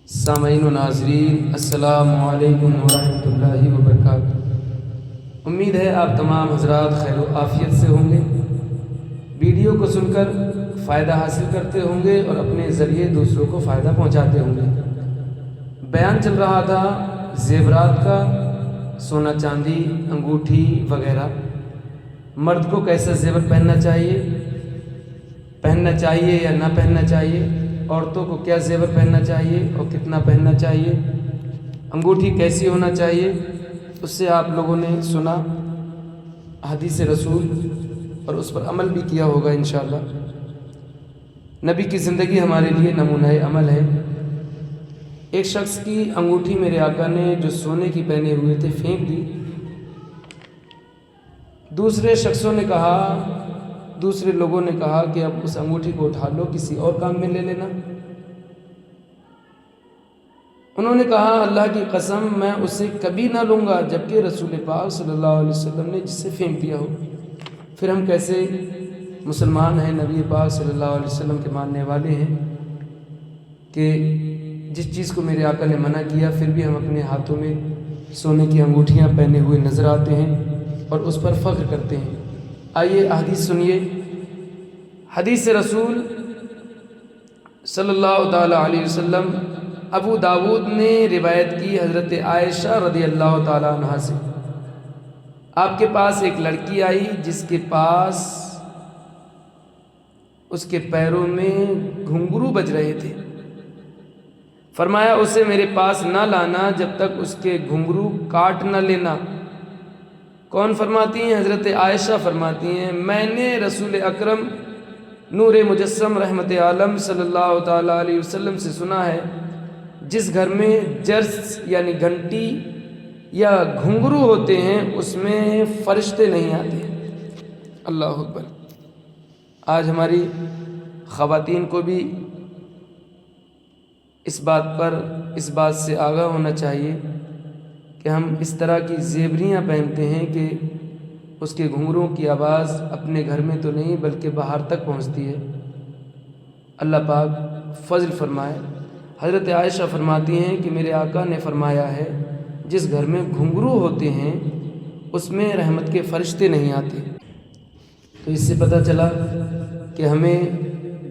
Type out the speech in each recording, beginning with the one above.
سامعین و ناظرین السلام علیکم ورحمۃ اللہ وبرکاتہ۔ امید ہے آپ تمام حضرات خیر و عافیت سے ہوں گے، ویڈیو کو سن کر فائدہ حاصل کرتے ہوں گے اور اپنے ذریعے دوسروں کو فائدہ پہنچاتے ہوں گے۔ بیان چل رہا تھا زیورات کا، سونا چاندی، انگوٹھی وغیرہ، مرد کو کیسا زیور پہننا چاہیے یا نہ پہننا چاہیے، عورتوں کو کیا زیور پہننا چاہیے اور کتنا پہننا چاہیے، انگوٹھی کیسی ہونا چاہیے، اس سے آپ لوگوں نے سنا حدیث رسول اور اس پر عمل بھی کیا ہوگا انشاءاللہ۔ نبی کی زندگی ہمارے لیے نمونہ عمل ہے۔ ایک شخص کی انگوٹھی میرے آقا نے جو سونے کی پہنے ہوئے تھے پھینک دی۔ دوسرے لوگوں نے کہا کہ اب اس انگوٹھی کو اٹھا لو، کسی اور کام میں لے لینا۔ انہوں نے کہا اللہ کی قسم میں اسے کبھی نہ لوں گا جبکہ رسول پاک صلی اللہ علیہ وسلم نے جسے پھینک دیا ہو۔ پھر ہم کیسے مسلمان ہیں، نبی پاک صلی اللہ علیہ وسلم کے ماننے والے ہیں کہ جس چیز کو میرے آقا نے منع کیا پھر بھی ہم اپنے ہاتھوں میں سونے کی انگوٹھیاں پہنے ہوئے نظر آتے ہیں اور اس پر فخر کرتے ہیں۔ آئیے حدیث سنیے۔ حدیث رسول صلی اللہ تعالی علیہ وسلم ابو داود نے روایت کی حضرت عائشہ رضی اللہ تعالی عنہ سے۔ آپ کے پاس ایک لڑکی آئی جس کے پاس اس کے پیروں میں گھنگرو بج رہے تھے۔ فرمایا اسے میرے پاس نہ لانا جب تک اس کے گھنگرو کاٹ نہ لینا۔ کون فرماتی ہیں؟ حضرت عائشہ فرماتی ہیں میں نے رسول اکرم نور مجسم رحمت عالم صلی اللہ تعالی علیہ وسلم سے سنا ہے جس گھر میں جرس یعنی گھنٹی یا گھنگرو ہوتے ہیں اس میں فرشتے نہیں آتے۔ اللہ اکبر۔ آج ہماری خواتین کو بھی اس بات سے آگاہ ہونا چاہیے کہ ہم اس طرح کی زیوریاں پہنتے ہیں کہ اس کے گھنگروں کی آواز اپنے گھر میں تو نہیں بلکہ باہر تک پہنچتی ہے۔ اللہ پاک فضل فرمائے۔ حضرت عائشہ فرماتی ہیں کہ میرے آقا نے فرمایا ہے جس گھر میں گھنگرو ہوتے ہیں اس میں رحمت کے فرشتے نہیں آتے۔ تو اس سے پتہ چلا کہ ہمیں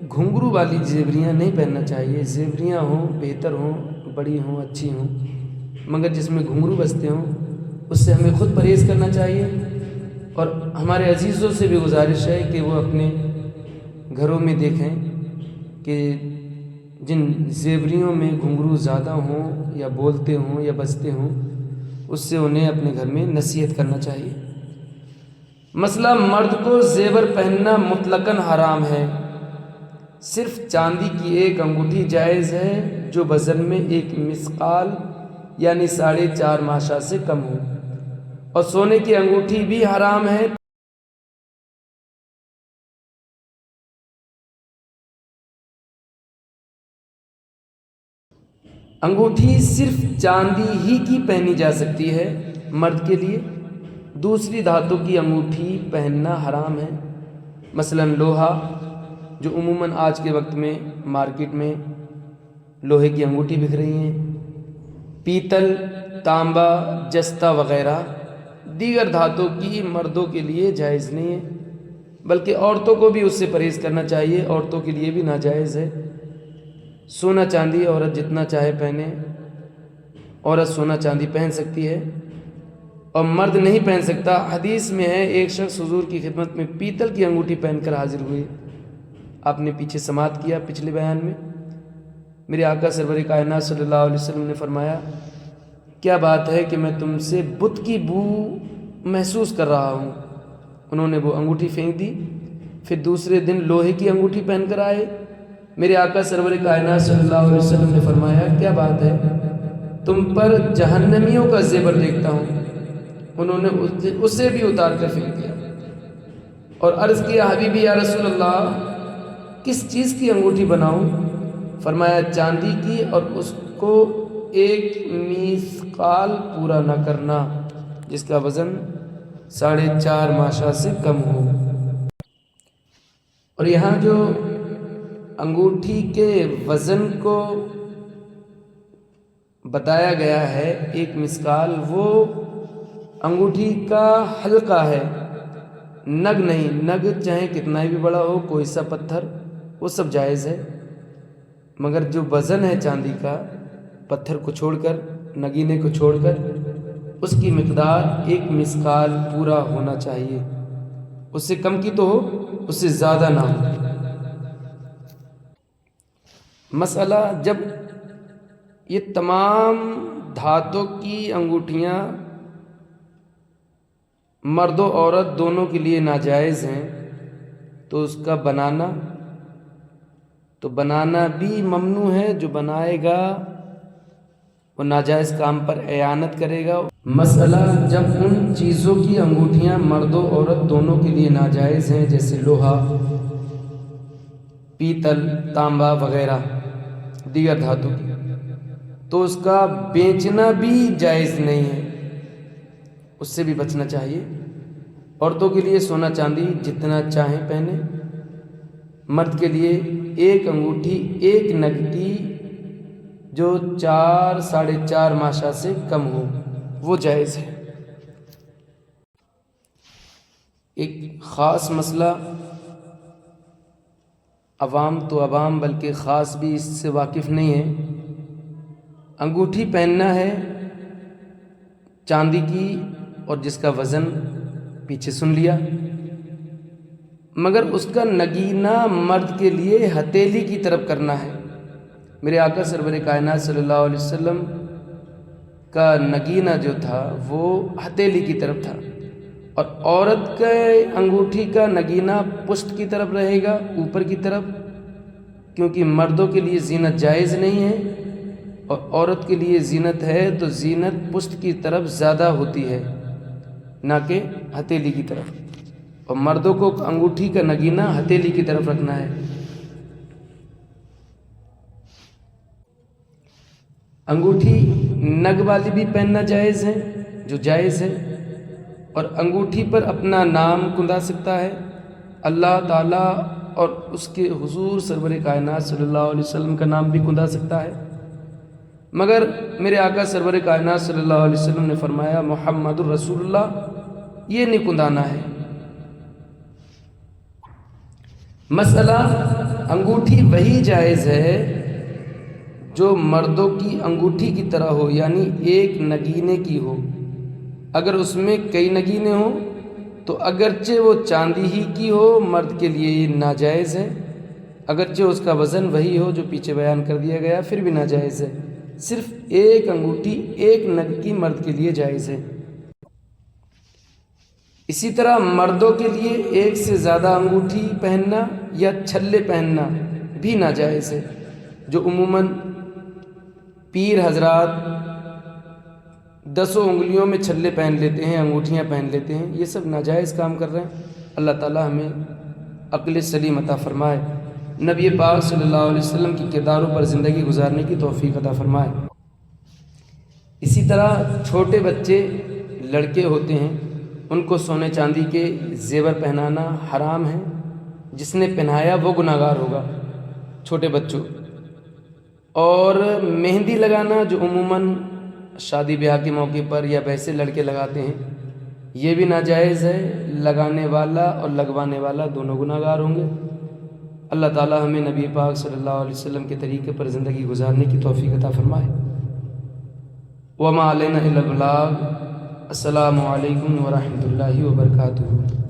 گھنگرو والی زیوریاں نہیں پہننا چاہیے۔ زیوریاں ہوں، بہتر ہوں، بڑی ہوں، اچھی ہوں، مگر جس میں گھنگرو بجتے ہوں اس سے ہمیں خود پرہیز کرنا چاہیے۔ اور ہمارے عزیزوں سے بھی گزارش ہے کہ وہ اپنے گھروں میں دیکھیں کہ جن زیوریوں میں گھنگرو زیادہ ہوں یا بولتے ہوں یا بجتے ہوں اس سے انہیں اپنے گھر میں نصیحت کرنا چاہیے۔ مسئلہ مرد کو زیور پہننا مطلقاً حرام ہے۔ صرف چاندی کی ایک انگوٹھی جائز ہے جو وزن میں 1 مثقال یعنی 4.5 ماشا سے کم ہو، اور سونے کی انگوٹھی بھی حرام ہے۔ انگوٹھی صرف چاندی ہی کی پہنی جا سکتی ہے مرد کے لیے، دوسری دھاتوں کی انگوٹھی پہننا حرام ہے۔ مثلا لوہا، جو عموماً آج کے وقت میں مارکیٹ میں لوہے کی انگوٹھی بک رہی ہیں، پیتل، تانبا، جستہ وغیرہ دیگر دھاتوں کی مردوں کے لیے جائز نہیں ہے، بلکہ عورتوں کو بھی اس سے پرہیز کرنا چاہیے، عورتوں کے لیے بھی ناجائز ہے۔ سونا چاندی عورت جتنا چاہے پہنے، عورت سونا چاندی پہن سکتی ہے اور مرد نہیں پہن سکتا۔ حدیث میں ہے ایک شخص حضور کی خدمت میں پیتل کی انگوٹھی پہن کر حاضر ہوئے۔ آپ نے پیچھے سماعت کیا پچھلے بیان میں، میرے آقا سرور کائنات صلی اللہ علیہ وسلم نے فرمایا کیا بات ہے کہ میں تم سے بت کی بو محسوس کر رہا ہوں۔ انہوں نے وہ انگوٹھی پھینک دی۔ پھر دوسرے دن لوہے کی انگوٹھی پہن کر آئے۔ میرے آقا سرور کائنات صلی اللہ علیہ وسلم نے فرمایا کیا بات ہے، تم پر جہنمیوں کا زیور دیکھتا ہوں۔ انہوں نے اسے بھی اتار کر پھینک دیا اور عرض کیا حبیبی یا رسول اللہ کس چیز کی انگوٹھی بناؤں؟ فرمایا چاندی کی، اور اس کو 1 مثقال پورا نہ کرنا جس کا وزن 4.5 ماشا سے کم ہو۔ اور یہاں جو انگوٹھی کے وزن کو بتایا گیا ہے ایک مسکال وہ انگوٹھی کا حلقہ ہے، نگ نہیں، نگ چاہے کتنا ہی بھی بڑا ہو، کوئی سا پتھر، وہ سب جائز ہے، مگر جو وزن ہے چاندی کا، پتھر کو چھوڑ کر، نگینے کو چھوڑ کر، اس کی مقدار ایک مسکال پورا ہونا چاہیے، اس سے کم کی تو ہو، اس سے زیادہ نہ ہو۔ مسئلہ جب یہ تمام دھاتوں کی انگوٹھیاں مرد و عورت دونوں کے لیے ناجائز ہیں تو اس کا بنانا بھی ممنوع ہے، جو بنائے گا وہ ناجائز کام پر اعانت کرے گا۔ مسئلہ جب ان چیزوں کی انگوٹھیاں مرد و عورت دونوں کے لیے ناجائز ہیں، جیسے لوہا، پیتل، تانبا وغیرہ دیگر دھاتوں کی، تو اس کا بیچنا بھی جائز نہیں ہے، اس سے بھی بچنا چاہیے۔ عورتوں کے لیے سونا چاندی جتنا چاہیں پہنے، مرد کے لیے ایک انگوٹھی ایک نگ کی جو 4 ساڑھے 4 ماشا سے کم ہو وہ جائز ہے۔ ایک خاص مسئلہ، عوام تو عوام بلکہ خاص بھی اس سے واقف نہیں ہے، انگوٹھی پہننا ہے چاندی کی اور جس کا وزن پیچھے سن لیا، مگر اس کا نگینہ مرد کے لیے ہتھیلی کی طرف کرنا ہے۔ میرے آقا سرور کائنات صلی اللہ علیہ وسلم کا نگینہ جو تھا وہ ہتھیلی کی طرف تھا، اور عورت کے انگوٹھی کا نگینہ پشت کی طرف رہے گا، اوپر کی طرف، کیونکہ مردوں کے لیے زینت جائز نہیں ہے اور عورت کے لیے زینت ہے تو زینت پشت کی طرف زیادہ ہوتی ہے نہ کہ ہتھیلی کی طرف، اور مردوں کو انگوٹھی کا نگینہ ہتھیلی کی طرف رکھنا ہے۔ انگوٹھی نگ والی بھی پہننا جائز ہے، جو جائز ہے، اور انگوٹھی پر اپنا نام کندھا سکتا ہے، اللہ تعالیٰ اور اس کے حضور سرور کائنات صلی اللہ علیہ وسلم کا نام بھی کندھا سکتا ہے، مگر میرے آقا سرور کائنات صلی اللہ علیہ وسلم نے فرمایا محمد الرسول اللہ، یہ نہیں کندھانا ہے۔ مسئلہ انگوٹھی وہی جائز ہے جو مردوں کی انگوٹھی کی طرح ہو، یعنی ایک نگینے کی ہو، اگر اس میں کئی نگینے ہوں تو اگرچہ وہ چاندی ہی کی ہو مرد کے لیے یہ ناجائز ہے، اگرچہ اس کا وزن وہی ہو جو پیچھے بیان کر دیا گیا پھر بھی ناجائز ہے، صرف ایک انگوٹھی ایک نگ کی مرد کے لیے جائز ہے۔ اسی طرح مردوں کے لیے ایک سے زیادہ انگوٹھی پہننا یا چھلے پہننا بھی ناجائز ہے، جو عموماً پیر حضرات 10 انگلیوں میں چھلے پہن لیتے ہیں، انگوٹھیاں پہن لیتے ہیں، یہ سب ناجائز کام کر رہے ہیں۔ اللہ تعالیٰ ہمیں عقل سلیم عطا فرمائے، نبی پاک صلی اللہ علیہ وسلم کی کرداروں پر زندگی گزارنے کی توفیق عطا فرمائے۔ اسی طرح چھوٹے بچے لڑکے ہوتے ہیں، ان کو سونے چاندی کے زیور پہنانا حرام ہے، جس نے پہنایا وہ گناہ گار ہوگا، چھوٹے بچوں۔ اور مہندی لگانا جو عموماً شادی بیاہ کے موقع پر یا ویسے لڑکے لگاتے ہیں، یہ بھی ناجائز ہے، لگانے والا اور لگوانے والا دونوں گناہ گار ہوں گے۔ اللہ تعالیٰ ہمیں نبی پاک صلی اللہ علیہ وسلم کے طریقے پر زندگی گزارنے کی توفیق عطا فرمائے۔ وما علینا الا البلاغ۔ السلام علیکم ورحمۃ اللہ وبرکاتہ۔